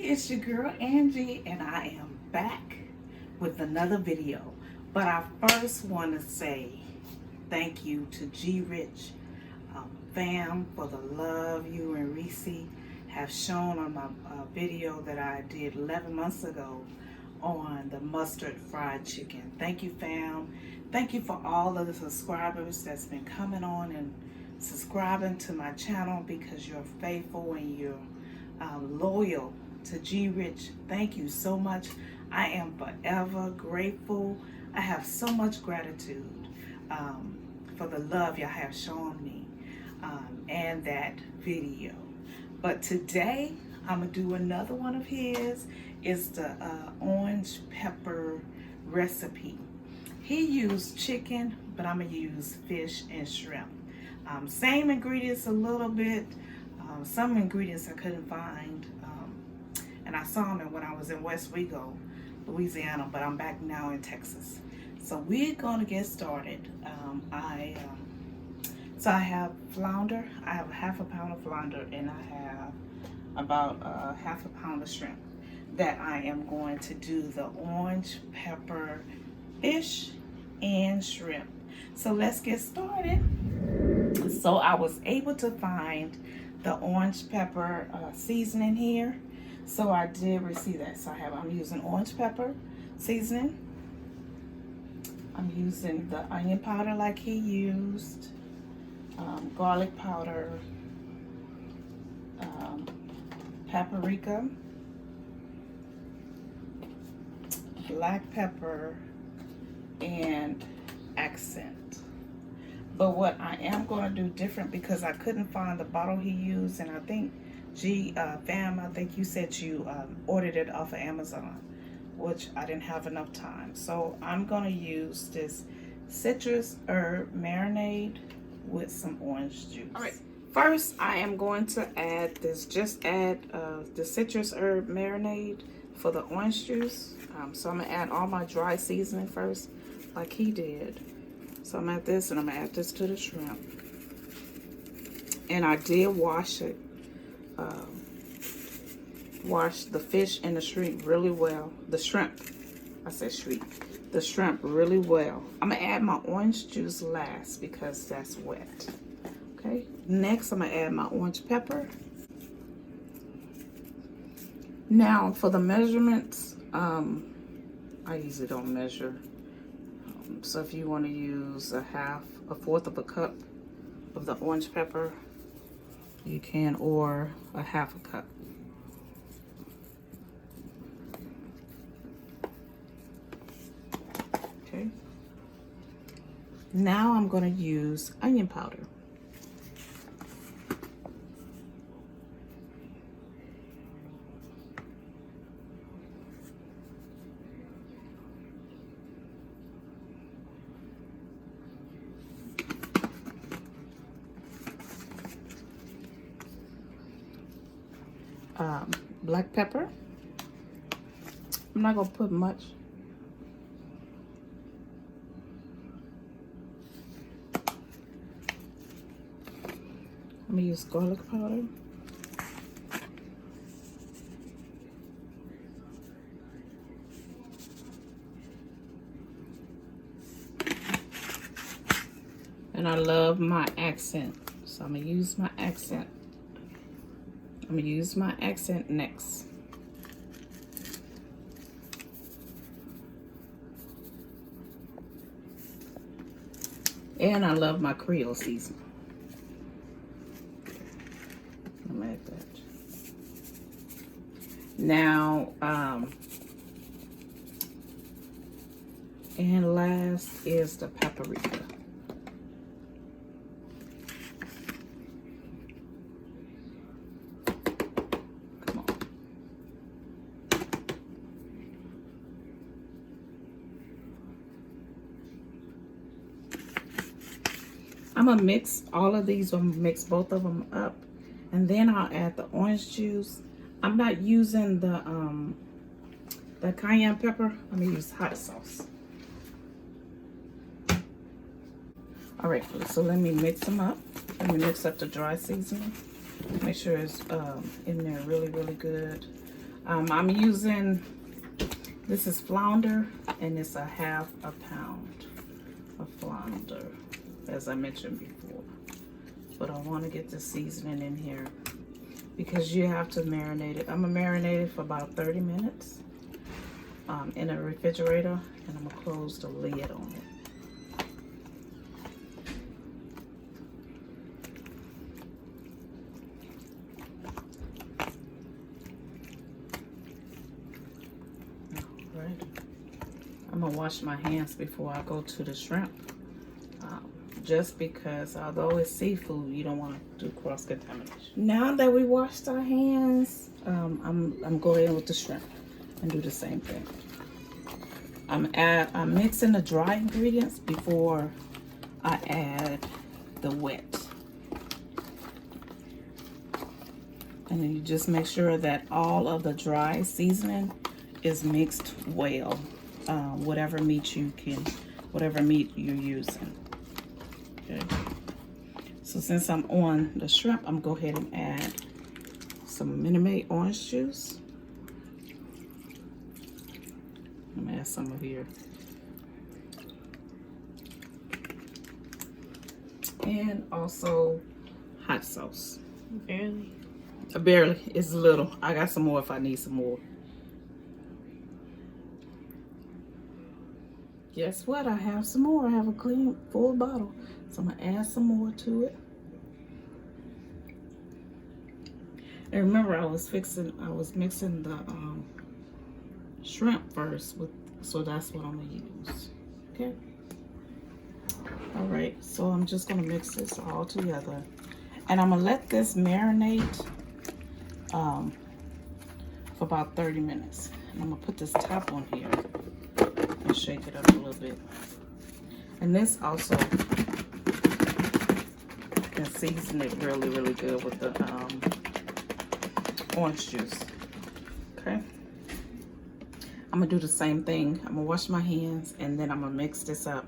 it's your girl Angie, and I am back with another video. But I first want to say thank you to G Rich fam for the love you and Reese have shown on my video that I did 11 months ago on the mustard fried chicken. Thank you, fam. Thank you for all of the subscribers that's been coming on and subscribing to my channel, because you're faithful and you're loyal to G Rich. Thank you so much. I am forever grateful. I have so much gratitude for the love y'all have shown me and that video. But today I'm gonna do another one of his. It's the orange pepper recipe. He used chicken, but I'm gonna use fish and shrimp. Same ingredients a little bit. Some ingredients I couldn't find, and I saw them when I was in West Wego, Louisiana, but I'm back now in Texas. So we're gonna get started. So I have flounder. I have a half a pound of flounder, and I have about half a pound of shrimp that I am going to do the orange pepper fish and shrimp. So let's get started. So I was able to find the orange pepper seasoning here. So I did receive that. So I'm using orange pepper seasoning. I'm using the onion powder like he used, garlic powder, paprika, black pepper, and accent. But what I am going to do different, because I couldn't find the bottle he used, and I think fam, I think you said you ordered it off of Amazon, which I didn't have enough time. So I'm going to use this citrus herb marinade with some orange juice. All right, first I am going to add this, the citrus herb marinade for the orange juice. So I'm going to add all my dry seasoning first, like he did. So I'm at this, and I'm going to add this to the shrimp. And I did wash it. Wash the fish and the shrimp really well. The shrimp really well. I'm going to add my orange juice last because that's wet. Okay. Next, I'm going to add my orange pepper. Now, for the measurements, I usually don't measure. So if you want to use a fourth of a cup of the orange pepper, you can, or a half a cup. Okay. Now I'm going to use onion powder. Black pepper. I'm not going to put much. I'm going to use garlic powder. And I love my accent, so I'm going to use my accent. I'm going to use my accent next. And I love my Creole seasoning. I'm going to add that. Now, and last is the paprika. I'm gonna mix all of these, I'm gonna mix both of them up, and then I'll add the orange juice. I'm not using the cayenne pepper. I'm gonna use hot sauce. All right, so let me mix them up. Let me mix up the dry seasoning. Make sure it's in there really, really good. I'm using, this is flounder, and it's a half a pound of flounder, as I mentioned before. But I want to get the seasoning in here because you have to marinate it. I'm gonna marinate it for about 30 minutes in a refrigerator, and I'm gonna close the lid on it. I'm gonna wash my hands before I go to the shrimp, just because although it's seafood, you don't want to do cross-contamination. Now that we washed our hands, I'm going in with the shrimp and do the same thing. I'm mixing the dry ingredients before I add the wet. And then you just make sure that all of the dry seasoning is mixed well. Whatever meat you're using. Okay. So since I'm on the shrimp, I'm gonna go ahead and add some Minute Maid orange juice. I'm gonna add some of here. And also hot sauce. Barely. Barely. It's little. I got some more if I need some more. Guess what? I have some more. I have a clean, full bottle. So I'm gonna add some more to it. And remember, I was mixing the shrimp first so that's what I'm gonna use. Okay. All right. So I'm just gonna mix this all together, and I'm gonna let this marinate for about 30 minutes. And I'm gonna put this top on here and shake it up a little bit. And this also can season it really, really good with the orange juice. Okay. I'm gonna do the same thing. I'm gonna wash my hands, and then I'm gonna mix this up,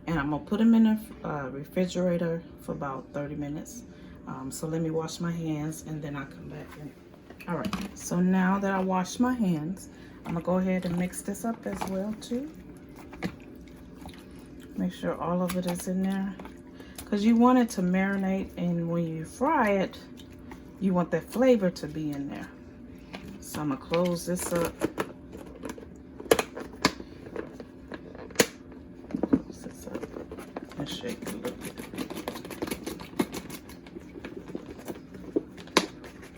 and I'm gonna put them in the refrigerator for about 30 minutes. So let me wash my hands, and then I'll come back in. All right, so now that I washed my hands, I'm gonna go ahead and mix this up as well too. Make sure all of it is in there, because you want it to marinate, and when you fry it, you want that flavor to be in there. So I'm gonna close this up. Close this up and shake it a little bit.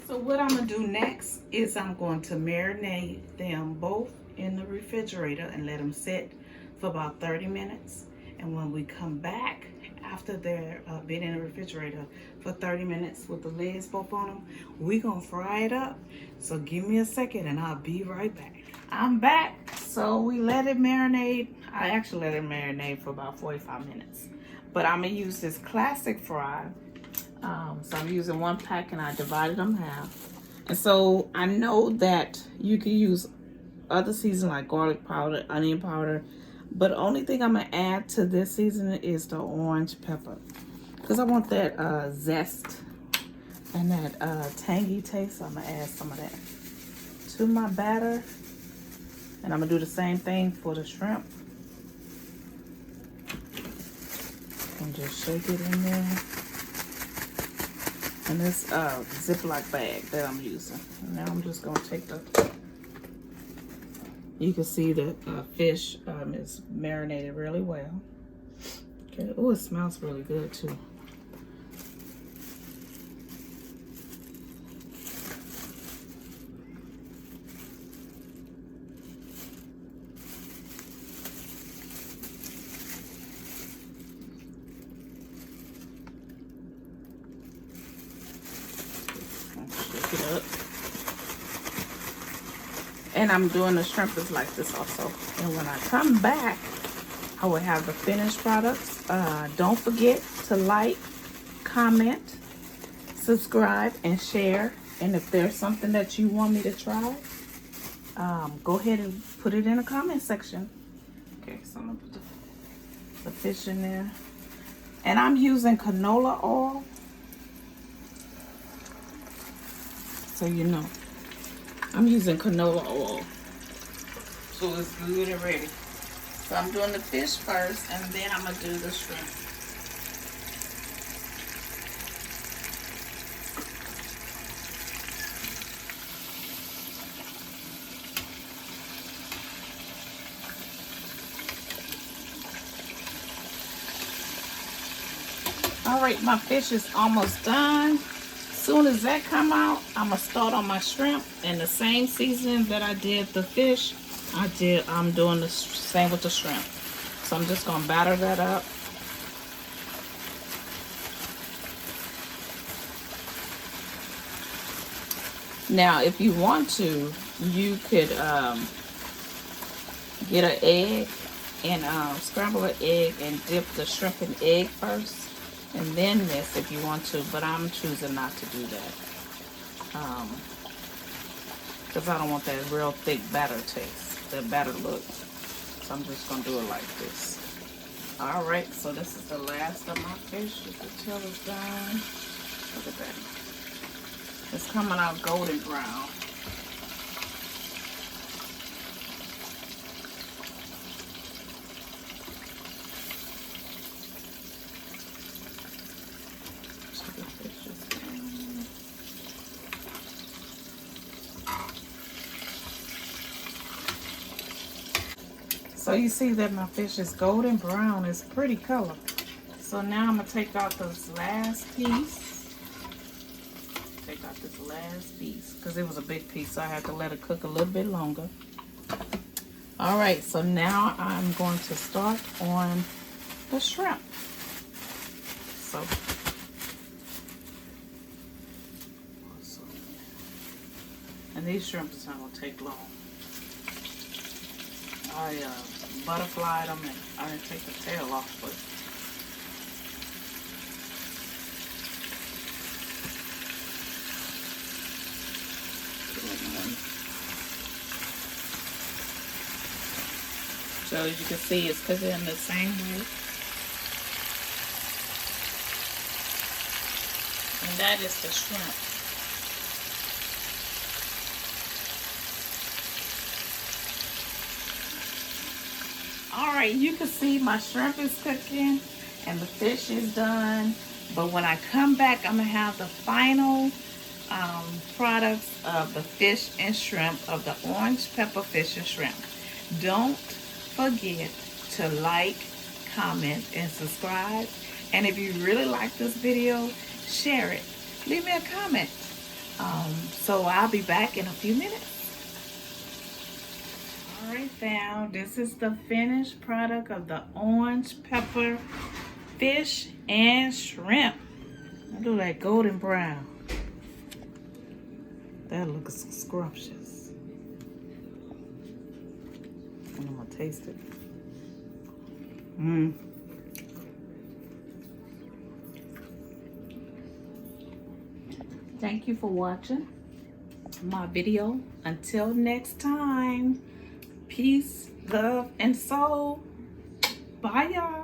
So what I'm gonna do next is I'm going to marinate them both in the refrigerator and let them sit for about 30 minutes. And when we come back after they're been in the refrigerator for 30 minutes with the lids both on them, we're gonna fry it up. So give me a second and I'll be right back. I'm back. So we let it marinate. I actually let it marinate for about 45 minutes. But I'm gonna use this classic fry. So I'm using 1 pack, and I divided them half. And so I know that you can use other seasoning like garlic powder, onion powder, but the only thing I'm gonna add to this seasoning is the orange pepper, because I want that zest and that tangy taste. So I'm gonna add some of that to my batter, and I'm gonna do the same thing for the shrimp, and just shake it in there. And this Ziploc bag that I'm using. And now I'm just gonna take you can see the fish is marinated really well. Okay. Oh, it smells really good too. Shake it up. And I'm doing the shrimp is like this also. And when I come back, I will have the finished products. Don't forget to like, comment, subscribe, and share. And if there's something that you want me to try, go ahead and put it in the comment section. Okay, so I'm gonna put the fish in there. And I'm using canola oil, so you know. I'm using canola oil. So it's good and ready. So I'm doing the fish first, and then I'm going to do the shrimp. Alright, my fish is almost done. Soon as that come out, I'm gonna start on my shrimp, and the same seasoning that I did the fish, I'm doing the same with the shrimp. So I'm just gonna batter that up. Now, if you want to, you could get an egg and scramble an egg and dip the shrimp in egg first. And then this if you want to, but I'm choosing not to do that. Because I don't want that real thick batter taste, that batter look. So I'm just going to do it like this. Alright, so this is the last of my fish. You can tell it's done. Look at that. It's coming out golden brown. So you see that my fish is golden brown. It's pretty color. So now I'm going to take out this last piece. Take out this last piece because it was a big piece, so I had to let it cook a little bit longer. Alright, so now I'm going to start on the shrimp. So and these shrimp is not going to take long. I butterflied them and I didn't take the tail off, but so as you can see, it's cooking in the same way. And that is the shrimp. Alright, you can see my shrimp is cooking and the fish is done. But when I come back, I'm going to have the final products of the fish and shrimp, of the orange pepper fish and shrimp. Don't forget to like, comment, and subscribe. And if you really like this video, share it. Leave me a comment. So I'll be back in a few minutes. Alright fam, this is the finished product of the orange pepper fish and shrimp. Look at that golden brown. That looks scrumptious. And I'm gonna taste it. Thank you for watching my video. Until next time, peace, love, and soul. Bye, y'all.